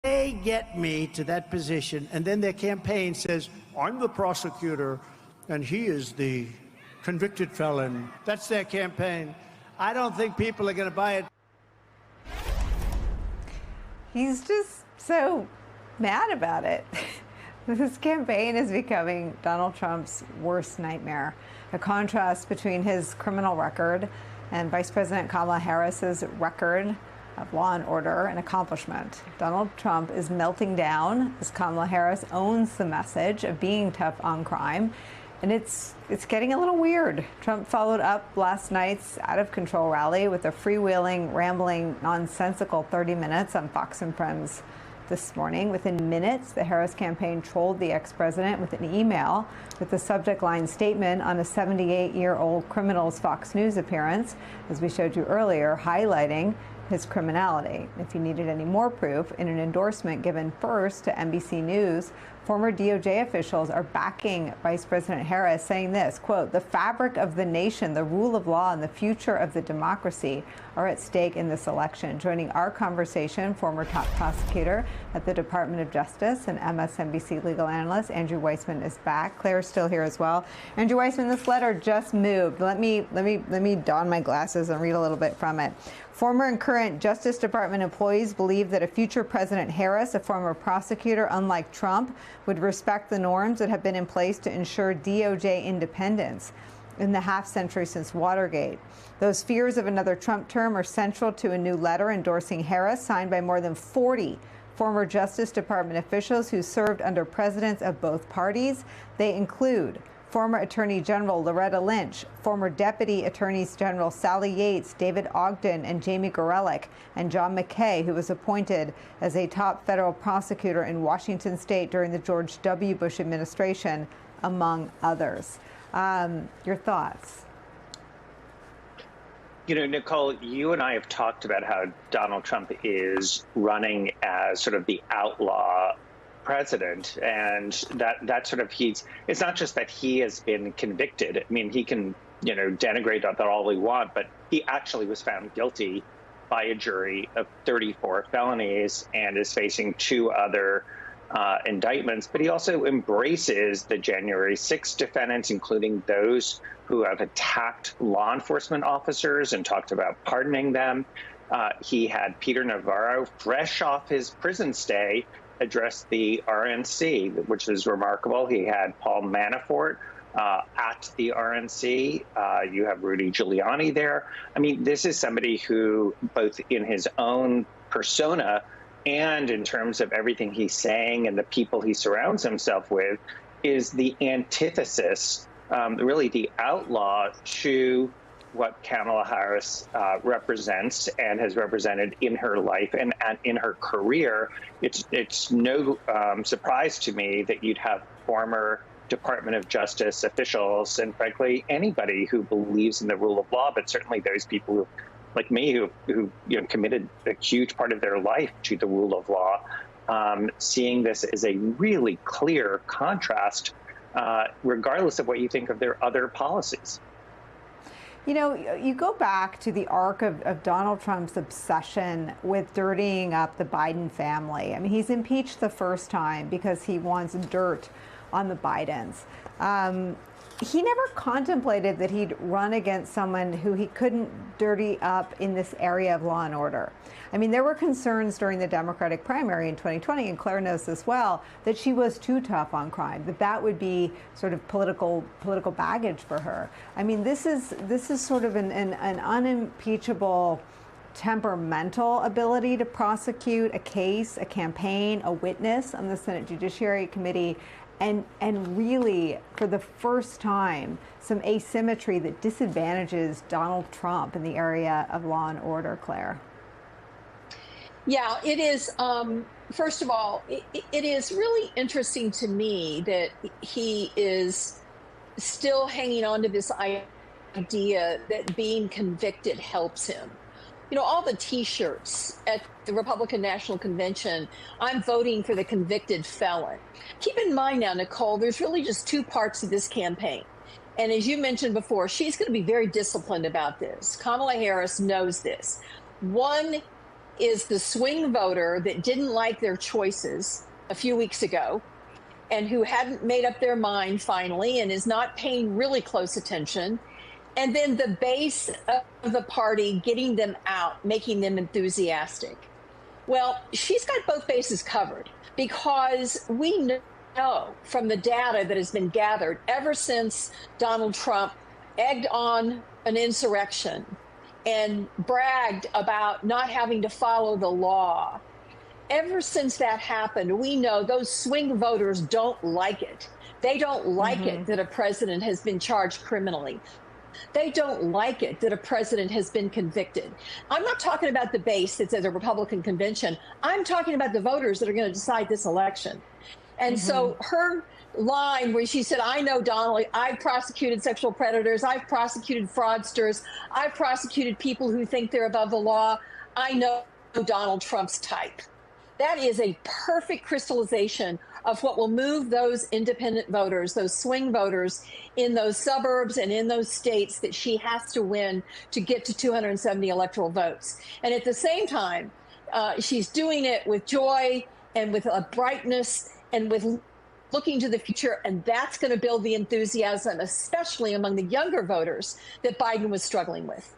They get me to that position, and then their campaign says, I'm the prosecutor, and he is the convicted felon. That's their campaign. I don't think people are going to buy it. He's just so mad about it. This campaign is becoming Donald Trump's worst nightmare. A contrast between his criminal record and Vice President Kamala Harris's record of law and order and accomplishment. Donald Trump is melting down as Kamala Harris owns the message of being tough on crime. And it's getting a little weird. Trump followed up last night's out-of-control rally with a freewheeling, rambling, nonsensical 30 minutes on Fox and Friends this morning. Within minutes, the Harris campaign trolled the ex-president with an email with the subject line statement on a 78-year-old criminal's Fox News appearance, as we showed you earlier, highlighting his criminality. If you needed any more proof, in an endorsement given first to NBC News, former DOJ officials are backing Vice President Harris, saying this, quote, the fabric of the nation, the rule of law, and the future of the democracy are at stake in this election. Joining our conversation, former top prosecutor at the Department of Justice and MSNBC legal analyst Andrew Weissmann is back. Claire's still here as well. Andrew Weissmann, this letter just moved. Let me don my glasses and read a little bit from it. Former and current Justice Department employees believe that a future President Harris, a former prosecutor, unlike Trump, would respect the norms that have been in place to ensure DOJ independence in the half-century since Watergate. Those fears of another Trump term are central to a new letter endorsing Harris, signed by more than 40 former Justice Department officials who served under presidents of both parties. They include former Attorney General Loretta Lynch, former Deputy Attorneys General Sally Yates, David Ogden, and Jamie Gorelick, and John McKay, who was appointed as a top federal prosecutor in Washington state during the George W. Bush administration, among others. Your thoughts? You know, Nicole, you and I have talked about how Donald Trump is running as sort of the outlaw president, and that sort of it's not just that he has been convicted. I mean, he can, denigrate that all he wants, but he actually was found guilty by a jury of 34 felonies and is facing 2 other indictments. But he also embraces the January 6th defendants, including those who have attacked law enforcement officers, and talked about pardoning them. He had Peter Navarro, fresh off his prison stay, address the RNC, which is remarkable. He had Paul Manafort at the RNC. You have Rudy Giuliani there. I mean, this is somebody who, both in his own persona and in terms of everything he's saying and the people he surrounds himself with, is the antithesis, really the outlaw to what Kamala Harris represents and has represented in her life and in her career. It's no surprise to me that you'd have former Department of Justice officials and, frankly, anybody who believes in the rule of law, but certainly those people who, like me, who committed a huge part of their life to the rule of law, seeing this as a really clear contrast, regardless of what you think of their other policies. You go back to the arc of Donald Trump's obsession with dirtying up the Biden family. I mean, he's impeached the first time because he wants dirt on the Bidens. He never contemplated that he'd run against someone who he couldn't dirty up in this area of law and order. I mean, there were concerns during the Democratic primary in 2020, and Claire knows this well, that she was too tough on crime, that would be sort of political baggage for her. I mean, this is sort of an unimpeachable temperamental ability to prosecute a case, a campaign, a witness on the Senate Judiciary Committee, and really, for the first time, some asymmetry that disadvantages Donald Trump in the area of law and order, Claire. Yeah, it is. First of all, it is really interesting to me that he is still hanging on to this idea that being convicted helps him. All the T-shirts at the Republican National Convention, I'm voting for the convicted felon. Keep in mind now, Nicole, there's really just 2 parts of this campaign. And as you mentioned before, she's going to be very disciplined about this. Kamala Harris knows this. One is the swing voter that didn't like their choices a few weeks ago and who hadn't made up their mind finally and is not paying really close attention. And then the base of the party getting them out, making them enthusiastic. Well, she's got both bases covered because we know from the data that has been gathered ever since Donald Trump egged on an insurrection and bragged about not having to follow the law. Ever since that happened, we know those swing voters don't like it. They don't like it that a president has been charged criminally. They don't like it that a president has been convicted. I'm not talking about the base that's at the Republican convention. I'm talking about the voters that are going to decide this election. And so her line where she said, I know Donald, I've prosecuted sexual predators, I've prosecuted fraudsters, I've prosecuted people who think they're above the law. I know Donald Trump's type. That is a perfect crystallization of what will move those independent voters, those swing voters in those suburbs and in those states that she has to win to get to 270 electoral votes. And at the same time, she's doing it with joy and with a brightness and with looking to the future. And that's going to build the enthusiasm, especially among the younger voters that Biden was struggling with.